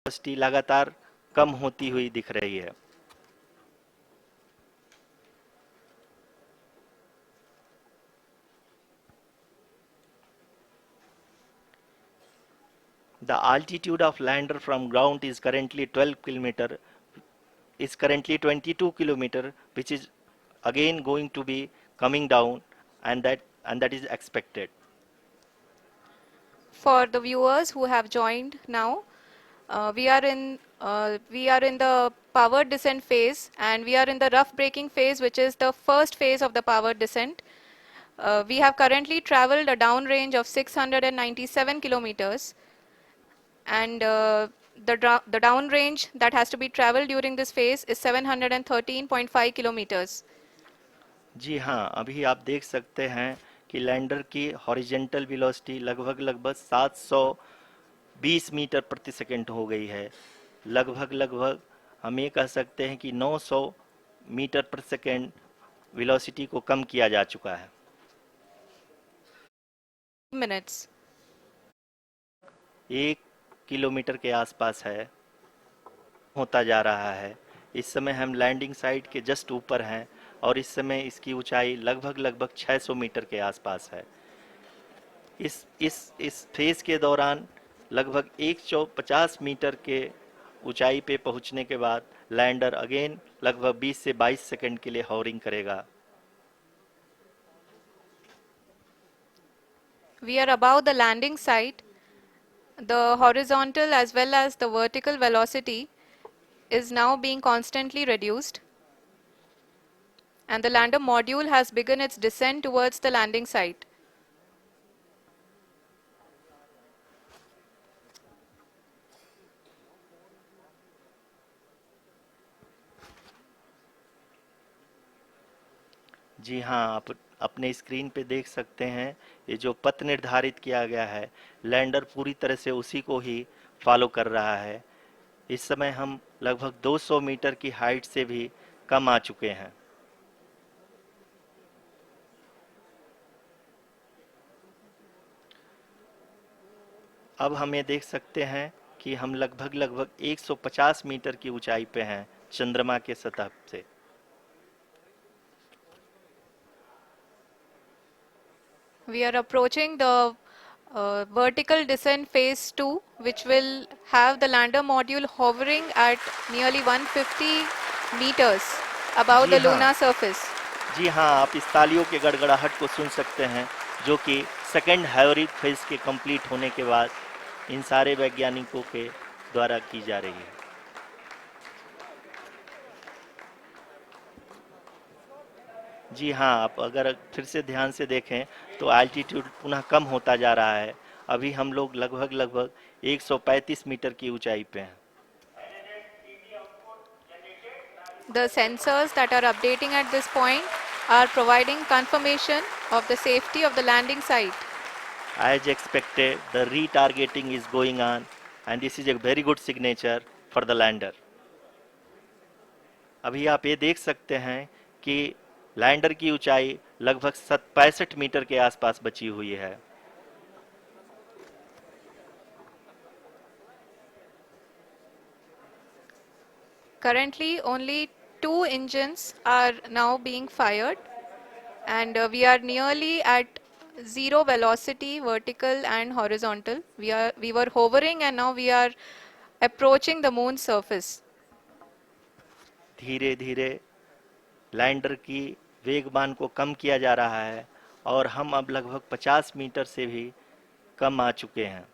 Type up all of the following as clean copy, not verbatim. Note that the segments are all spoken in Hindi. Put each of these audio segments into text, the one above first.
वेलोसिटी लगातार कम होती हुई दिख रही है। The altitude of lander from ground is currently 12 kilometer, is currently 22 kilometer, which is again going to be coming down, and that is expected. For the viewers who have joined now, we are in the powered descent phase, and we are in the rough braking phase, which is the first phase of the powered descent. We have currently traveled a downrange of 697 kilometers, and the downrange that has to be traveled during this phase is 713.5 kilometers. जी हाँ, अभी आप देख सकते हैं कि लैंडर की हॉरिजेंटल वेलोसिटी लगभग 720 मीटर प्रति सेकंड हो गई है। लगभग हम ये कह सकते हैं कि 900 मीटर प्रति सेकंड वेलोसिटी को कम किया जा चुका है। Minutes. 1 किलोमीटर के आसपास है, होता जा रहा है। इस समय हम लैंडिंग साइट के जस्ट ऊपर हैं और इस समय इसकी ऊंचाई लगभग 600 मीटर के आसपास है। इस फेज के दौरान लगभग 150 मीटर के ऊंचाई पे पहुंचने के बाद लैंडर अगेन लगभग 20 से 22 सेकंड के लिए हॉवरिंग करेगा। We are above the landing site. The horizontal as well as the vertical velocity is now being constantly reduced, and the lander module has begun its descent towards the landing site. जी हाँ, आप अपने स्क्रीन पे देख सकते हैं ये जो पथ निर्धारित किया गया है, लैंडर पूरी तरह से उसी को ही फॉलो कर रहा है। इस समय हम लगभग 200 मीटर की हाइट से भी कम आ चुके हैं। अब हम ये देख सकते हैं कि हम लगभग 150 मीटर की ऊंचाई पे हैं चंद्रमा के सतह से। We are approaching the vertical descent phase 2, which will have the lander module hovering at nearly 150 meters above ji the हाँ, lunar surface. जी हाँ, आप इस तालियों के गड़गड़ाहट को सुन सकते हैं जो कि सेकंड हाइब्रिड फेज के कंप्लीट होने के बाद इन सारे वैज्ञानिकों के द्वारा की जा रही है। जी हाँ, आप अगर फिर से ध्यान से देखें तो एल्टीट्यूड पुनः कम होता जा रहा है। अभी हम लोग लगभग 135 मीटर की ऊंचाई पे हैं। The sensors that are updating at this point are providing confirmation of the safety of the landing site. As expected, the retargeting is going on, and this is a very good signature for the lander. अभी आप ये देख सकते हैं कि लैंडर की ऊंचाई लगभग 65 मीटर के आसपास बची हुई है। Currently, only 2 engines are now being fired, and we are nearly at zero velocity, vertical and horizontal. We were hovering, and now we are approaching the moon's surface. धीरे धीरे लैंडर की वेगमान को कम किया जा रहा है और हम अब लगभग 50 मीटर से भी कम आ चुके हैं।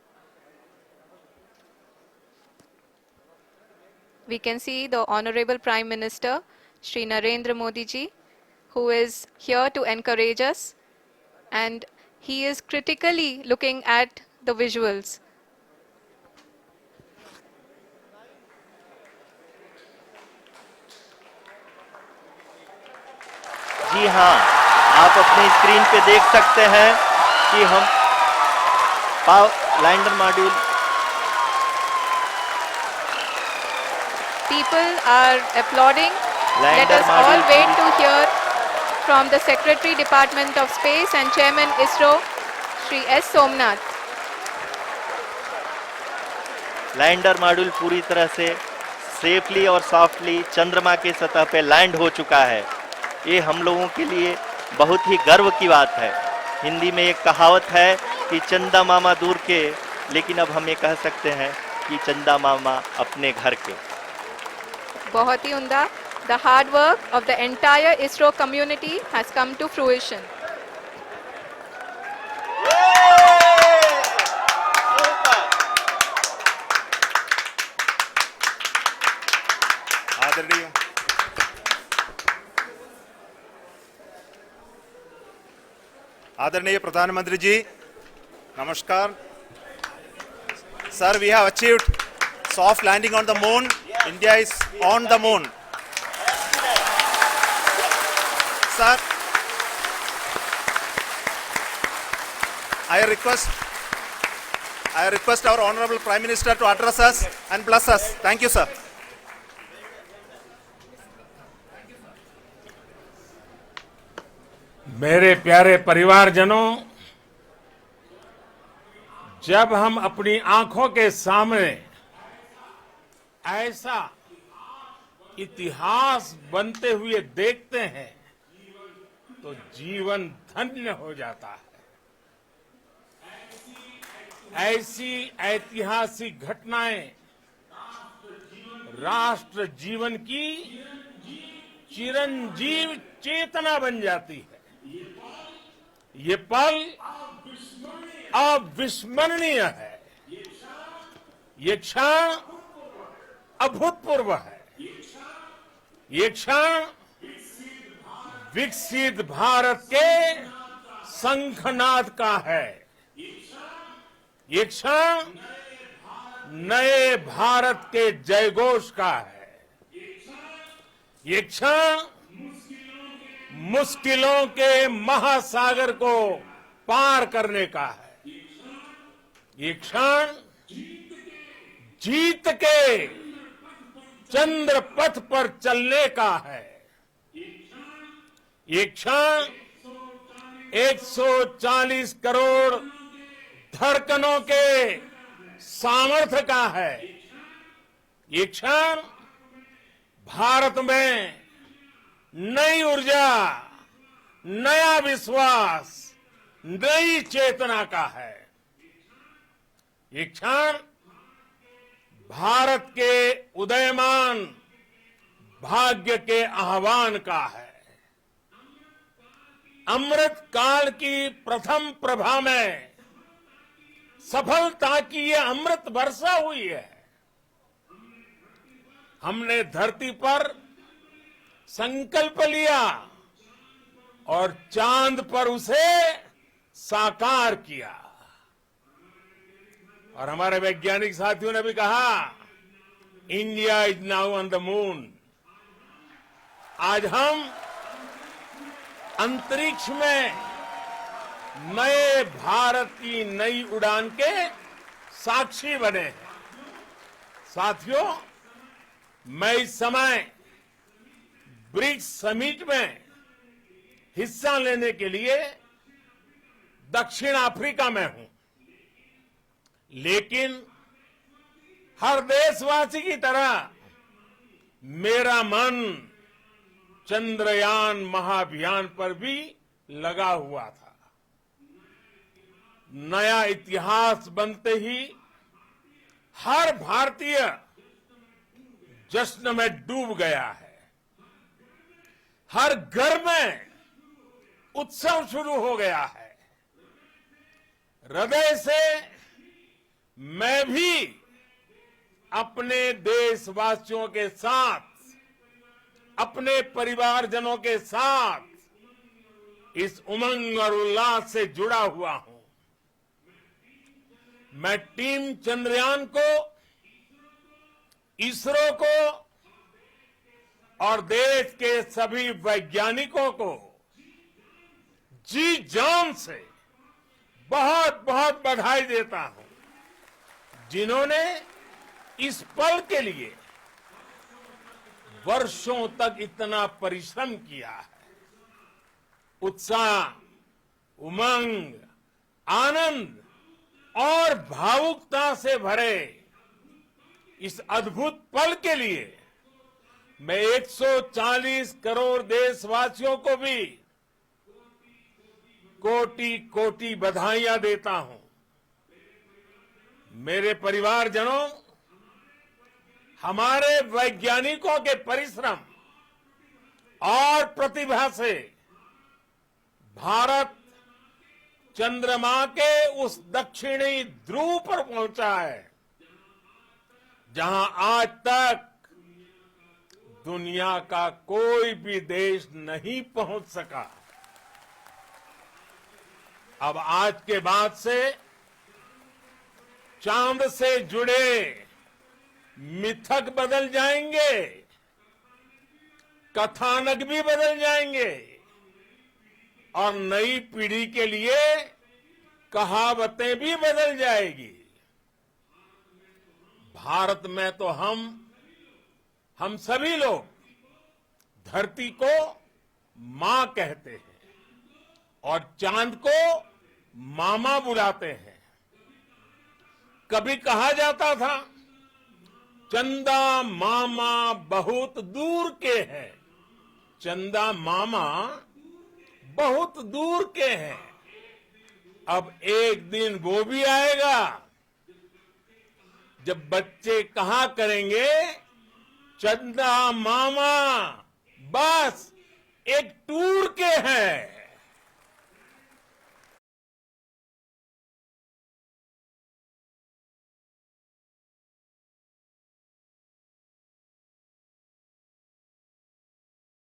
We can see the Honorable Prime Minister, Shri Narendra Modi ji, who is here to encourage us, and he is critically looking at the visuals. जी हाँ, आप अपने स्क्रीन पे देख सकते हैं कि हम lander module People are applauding. Let lander us all module wait to hear from the Secretary Department of Space and Chairman ISRO, Shri S. Somnath. Lander module पूरी तरह से सेफली और सॉफ्टली चंद्रमा के सतह पे लैंड हो चुका है। ये हम लोगों के लिए बहुत ही गर्व की बात है। हिंदी में एक कहावत है कि चंदा मामा दूर के, लेकिन अब हम ये कह सकते हैं कि चंदा मामा अपने घर के। बहुत ही उम्दा। The hard work of the entire ISRO community has come to fruition. आदरणीय आदरणीय प्रधानमंत्री जी, नमस्कार। Sir, we have achieved soft landing on the moon. India is on the moon. Sir, I request our Honorable Prime Minister to address us and bless us. Thank you, sir. मेरे प्यारे परिवारजनों, जब हम अपनी आंखों के सामने ऐसा इतिहास बनते हुए देखते हैं तो जीवन धन्य हो जाता है। ऐसी ऐतिहासिक घटनाएं राष्ट्र जीवन की चिरंजीव चेतना बन जाती है। ये पल अविस्मरणीय है। ये क्षण अभूतपूर्व है। ये क्षण विकसित भारत के शंखनाद का है। ये क्षण नए भारत के जयघोष का है। ये क्षण मुश्किलों के महासागर को पार करने का है। ये क्षण जीत के चंद्र पथ पर चलने का है। ये क्षण 140 करोड़ धड़कनों के सामर्थ्य का है। ये क्षण भारत में नई ऊर्जा, नया विश्वास, नई चेतना का है। ये क्षण भारत के उदयमान भाग्य के आह्वान का है। अमृत काल की प्रथम प्रभा में सफलता की ये अमृत वर्षा हुई है। हमने धरती पर संकल्प लिया और चांद पर उसे साकार किया। और हमारे वैज्ञानिक साथियों ने भी कहा, India is now on the moon. आज हम अंतरिक्ष में नए भारत की नई उड़ान के साक्षी बने हैं। साथियों, मैं इस समय ब्रिक्स समिट में हिस्सा लेने के लिए दक्षिण अफ्रीका में हूं, लेकिन हर देशवासी की तरह मेरा मन चंद्रयान महाअभियान पर भी लगा हुआ था। नया इतिहास बनते ही हर भारतीय जश्न में डूब गया है। हर घर में उत्सव शुरू हो गया है। हृदय से मैं भी अपने देशवासियों के साथ, अपने परिवारजनों के साथ इस उमंग और उल्लास से जुड़ा हुआ हूं। मैं टीम चंद्रयान को, इसरो को और देश के सभी वैज्ञानिकों को जी जान से बहुत बहुत बधाई देता हूं, जिन्होंने इस पल के लिए वर्षों तक इतना परिश्रम किया है। उत्साह, उमंग, आनंद और भावुकता से भरे इस अद्भुत पल के लिए मैं 140 करोड़ देशवासियों को भी कोटि कोटि बधाइयां देता हूं। मेरे परिवारजनों, हमारे वैज्ञानिकों के परिश्रम और प्रतिभा से भारत चंद्रमा के उस दक्षिणी ध्रुव पर पहुंचा है जहां आज तक दुनिया का कोई भी देश नहीं पहुंच सका। अब आज के बाद से चांद से जुड़े मिथक बदल जाएंगे, कथानक भी बदल जाएंगे और नई पीढ़ी के लिए कहावतें भी बदल जाएगी। भारत में तो हम सभी लोग धरती को मां कहते हैं और चांद को मामा बुलाते हैं। कभी कहा जाता था चंदा मामा बहुत दूर के हैं, चंदा मामा बहुत दूर के हैं। अब एक दिन वो भी आएगा जब बच्चे कहा करेंगे चंदा मामा बस एक टूर के हैं।